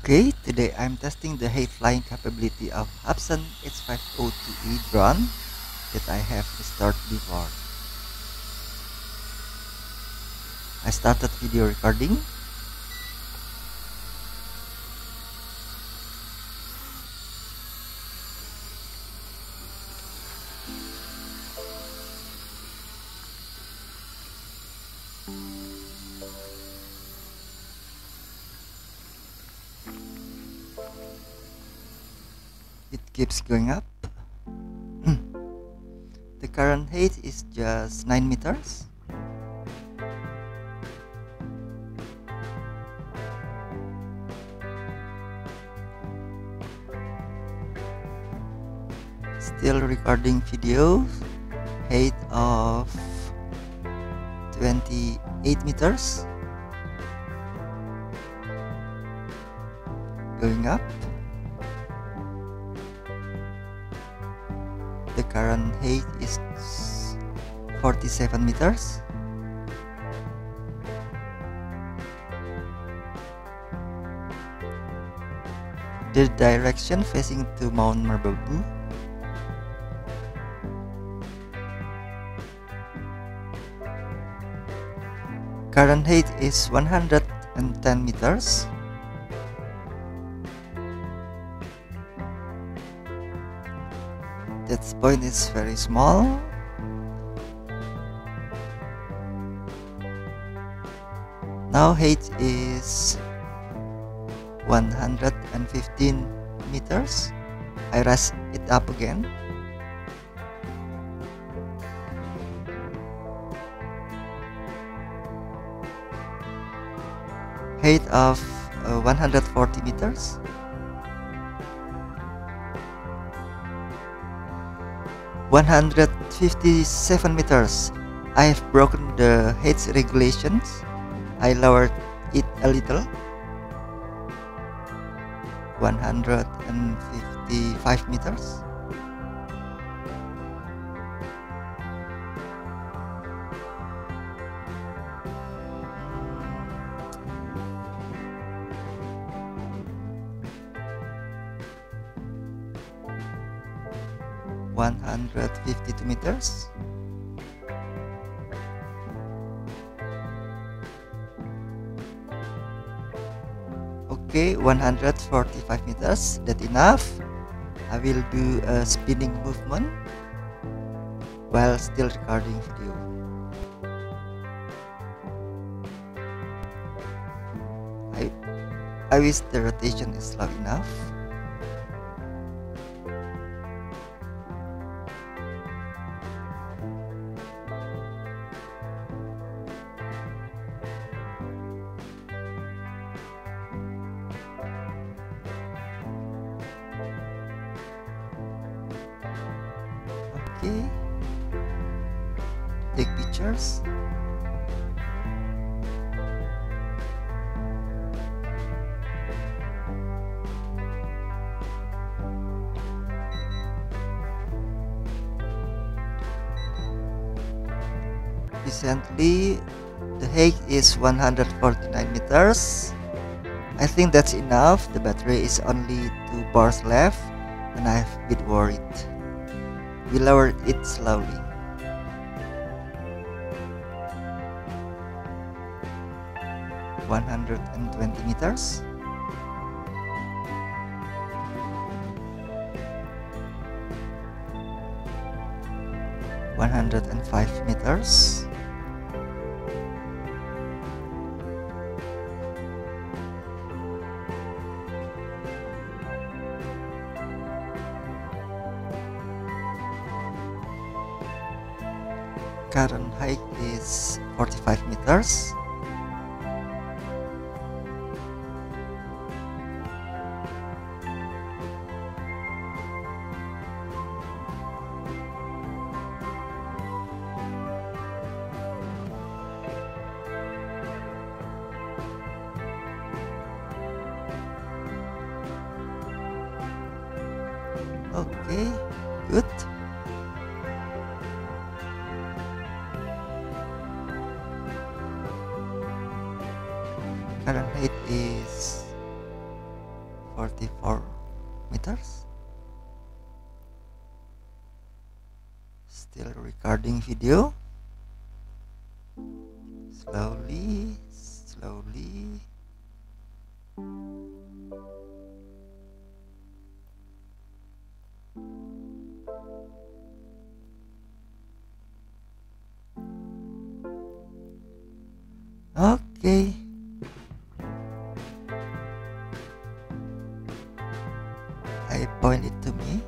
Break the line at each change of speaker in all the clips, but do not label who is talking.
Okay, today I'm testing the height flying capability of Hubsan H502E drone that I have restored before. I started video recording. It keeps going up. The current height is just 9 meters. Still recording video. Height of 28 meters. Going up. The current height is 47 meters. The direction facing to Mount Merbabu. Current height is 110 meters. That point is very small. Now height is 115 meters. I raise it up again. Height of 140 meters. 157 meters. I have broken the height regulations. I lowered it a little. 155 meters. $152 meters. Okay, 145 meters. That enough. I will do a spinning movement while still recording video. I wish the rotation is slow enough. Okay, take pictures. Recently, the height is 149 meters. I think that's enough. The battery is only 2 bars left, and I've been worried. We lowered it slowly. $120 meters. $105 meters. Current height is 45 meters. Okay, good. Current height is 44 meters. Still recording video. Slowly. Okay. I point it to me.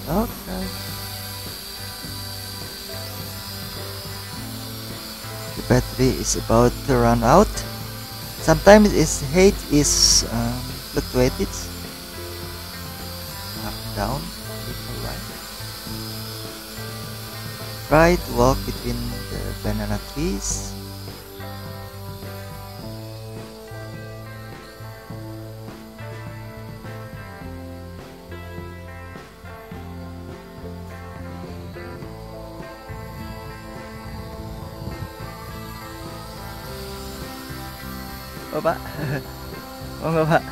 Okay. The battery is about to run out. Sometimes its height is fluctuated up and down. Try to walk between the banana trees. Oh Pak, oh enggak Pak,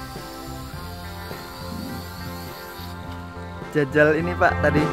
jajal ini Pak tadi.